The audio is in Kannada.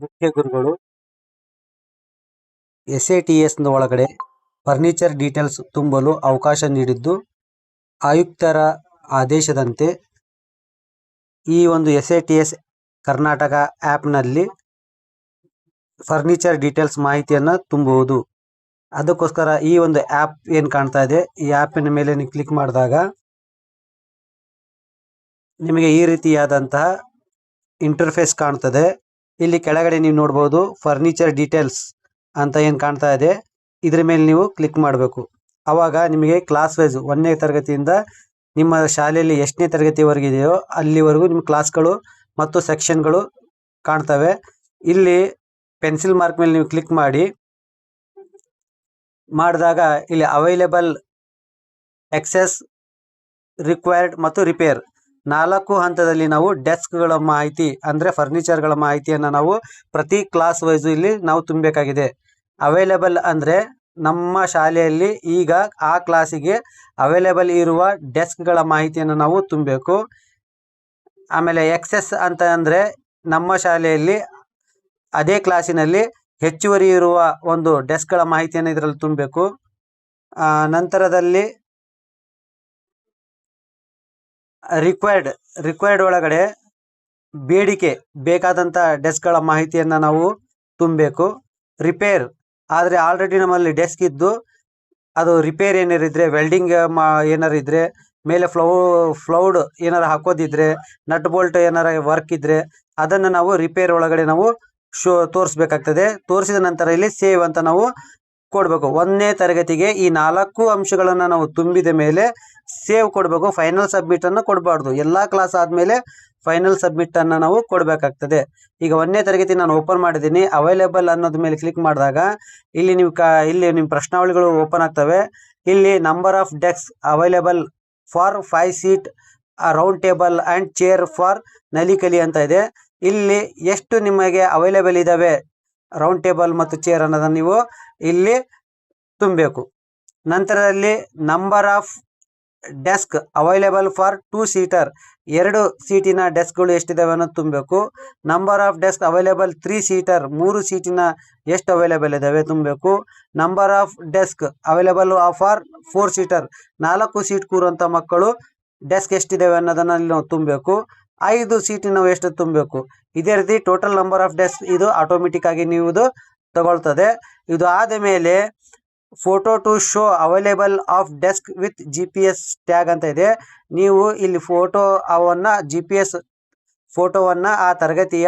ಮುಖ್ಯ ಗುರುಗಳು SATS ಒಳಗಡೆ ಫರ್ನಿಚರ್ ಡೀಟೇಲ್ಸ್ ತುಂಬಲು ಅವಕಾಶ ನೀಡಿದ್ದು, ಆಯುಕ್ತರ ಆದೇಶದಂತೆ ಈ ಒಂದು SATS ಕರ್ನಾಟಕ ಆ್ಯಪ್ನಲ್ಲಿ ಫರ್ನಿಚರ್ ಡೀಟೇಲ್ಸ್ ಮಾಹಿತಿಯನ್ನು ತುಂಬುವುದು. ಅದಕ್ಕೋಸ್ಕರ ಈ ಒಂದು ಆ್ಯಪ್ ಏನು ಕಾಣ್ತಾ ಇದೆ, ಈ ಆ್ಯಪಿನ ಮೇಲೆ ನೀವು ಕ್ಲಿಕ್ ಮಾಡಿದಾಗ ನಿಮಗೆ ಈ ರೀತಿಯಾದಂತಹ ಇಂಟರ್ಫೇಸ್ ಕಾಣ್ತದೆ. ಇಲ್ಲಿ ಕೆಳಗಡೆ ನೀವು ನೋಡ್ಬೋದು ಫರ್ನಿಚರ್ ಡೀಟೇಲ್ಸ್ ಅಂತ ಏನು ಕಾಣ್ತಾ ಇದೆ, ಇದ್ರ ಮೇಲೆ ನೀವು ಕ್ಲಿಕ್ ಮಾಡಬೇಕು. ಆವಾಗ ನಿಮಗೆ ಕ್ಲಾಸ್ ವೈಸ್ 1ನೇ ತರಗತಿಯಿಂದ ನಿಮ್ಮ ಶಾಲೆಯಲ್ಲಿ ಎಷ್ಟನೇ ತರಗತಿವರೆಗೆ ಇದೆಯೋ ಅಲ್ಲಿವರೆಗೂ ನಿಮ್ಮ ಕ್ಲಾಸ್ಗಳು ಮತ್ತು ಸೆಕ್ಷನ್ಗಳು ಕಾಣ್ತವೆ. ಇಲ್ಲಿ ಪೆನ್ಸಿಲ್ ಮಾರ್ಕ್ ಮೇಲೆ ನೀವು ಕ್ಲಿಕ್ ಮಾಡಿದಾಗ ಇಲ್ಲಿ ಅವೈಲೇಬಲ್, ಎಕ್ಸೆಸ್, ರಿಕ್ವೈರ್ಡ್ ಮತ್ತು ರಿಪೇರ್ 4 ಹಂತದಲ್ಲಿ ನಾವು ಡೆಸ್ಕ್ಗಳ ಮಾಹಿತಿ ಅಂದರೆ ಫರ್ನಿಚರ್ಗಳ ಮಾಹಿತಿಯನ್ನು ನಾವು ಪ್ರತಿ ಕ್ಲಾಸ್ ವೈಸು ಇಲ್ಲಿ ನಾವು ತುಂಬಬೇಕಾಗಿದೆ. ಅವೈಲೇಬಲ್ ಅಂದರೆ ನಮ್ಮ ಶಾಲೆಯಲ್ಲಿ ಈಗ ಆ ಕ್ಲಾಸಿಗೆ ಅವೈಲೇಬಲ್ ಇರುವ ಡೆಸ್ಕ್ಗಳ ಮಾಹಿತಿಯನ್ನು ನಾವು ತುಂಬಬೇಕು. ಆಮೇಲೆ ಎಕ್ಸೆಸ್ ಅಂತ ಅಂದರೆ ನಮ್ಮ ಶಾಲೆಯಲ್ಲಿ ಅದೇ ಕ್ಲಾಸಿನಲ್ಲಿ ಹೆಚ್ಚುವರಿ ಇರುವ ಒಂದು ಡೆಸ್ಕ್ಗಳ ಮಾಹಿತಿಯನ್ನು ಇದರಲ್ಲಿ ತುಂಬಬೇಕು. ನಂತರದಲ್ಲಿ ರಿಕ್ವೈರ್ಡ್ ಒಳಗಡೆ ಬೇಕಾದಂಥ ಡೆಸ್ಕ್ಗಳ ಮಾಹಿತಿಯನ್ನು ನಾವು ತುಂಬಬೇಕು. ರಿಪೇರ್ ಆದರೆ ಆಲ್ರೆಡಿ ನಮ್ಮಲ್ಲಿ ಡೆಸ್ಕ್ ಇದ್ದು ಅದು ರಿಪೇರ್ ಏನಾರಿದ್ರೆ, ವೆಲ್ಡಿಂಗ್ ಏನಾರು ಇದ್ದರೆ, ಮೇಲೆ ಫ್ಲೌಡ್ ಏನಾರು ಹಾಕೋದಿದ್ರೆ, ನಟ್ ಬೋಲ್ಟ್ ಏನಾರ ವರ್ಕ್ ಇದ್ದರೆ ಅದನ್ನು ನಾವು ರಿಪೇರ್ ಒಳಗಡೆ ನಾವು ತೋರಿಸ್ಬೇಕಾಗ್ತದೆ. ತೋರಿಸಿದ ನಂತರ ಇಲ್ಲಿ ಸೇವ್ ಅಂತ ನಾವು ಕೊಡಬೇಕು. 1ನೇ ತರಗತಿಗೆ ಈ 4 ಅಂಶಗಳನ್ನು ನಾವು ತುಂಬಿದ ಮೇಲೆ ಸೇವ್ ಕೊಡಬೇಕು. ಫೈನಲ್ ಸಬ್ಮಿಟನ್ನು ಕೊಡಬಾರ್ದು. ಎಲ್ಲ ಕ್ಲಾಸ್ ಆದಮೇಲೆ ಫೈನಲ್ ಸಬ್ಮಿಟನ್ನು ನಾವು ಕೊಡಬೇಕಾಗ್ತದೆ. ಈಗ 1ನೇ ತರಗತಿ ನಾನು ಓಪನ್ ಮಾಡಿದ್ದೀನಿ. ಅವೈಲೇಬಲ್ ಅನ್ನೋದ್ರ ಮೇಲೆ ಕ್ಲಿಕ್ ಮಾಡಿದಾಗ ಇಲ್ಲಿ ಇಲ್ಲಿ ನಿಮ್ಮ ಪ್ರಶ್ನಾವಳಿಗಳು ಓಪನ್ ಆಗ್ತವೆ. ಇಲ್ಲಿ number of desk available for 5 seat round table and chair for Nali Kali ಅಂತ ಇದೆ. ಇಲ್ಲಿ ಎಷ್ಟು ನಿಮಗೆ ಅವೈಲೇಬಲ್ ಇದ್ದಾವೆ ರೌಂಡ್ ಟೇಬಲ್ ಮತ್ತು ಚೇರ್ ಅನ್ನೋದನ್ನು ನೀವು ಇಲ್ಲಿ ತುಂಬಬೇಕು. ನಂತರದಲ್ಲಿ number of desk available for 2 seater 2 ಸೀಟಿನ ಡೆಸ್ಕ್ಗಳು ಎಷ್ಟಿದ್ದಾವೆ ಅನ್ನೋದು ತುಂಬಬೇಕು. Number of desk available 3 seater 3 ಸೀಟಿನ ಎಷ್ಟು ಅವೈಲೇಬಲ್ ಇದ್ದಾವೆ ತುಂಬಬೇಕು. Number of desk available for 4 seater 4 seat ಕೂರುವಂಥ ಮಕ್ಕಳು ಡೆಸ್ಕ್ ಎಷ್ಟಿದ್ದಾವೆ ಅನ್ನೋದನ್ನು ಇಲ್ಲಿ ನಾವು ತುಂಬಬೇಕು. 5 ಸೀಟಿನವು ಎಷ್ಟು ತುಂಬಬೇಕು. ಇದೇ ರೀತಿ ಟೋಟಲ್ ನಂಬರ್ ಆಫ್ ಡೆಸ್ಕ್ ಇದು ಆಟೋಮೆಟಿಕ್ ಆಗಿ ನೀವು ಇದು ತಗೊಳ್ತದೆ. ಇದು ಆದ ಮೇಲೆ photo to show available of desk with GPS tag ಅಂತ ಇದೆ. ನೀವು ಇಲ್ಲಿ GPS ಫೋಟೋವನ್ನು ಆ ತರಗತಿಯ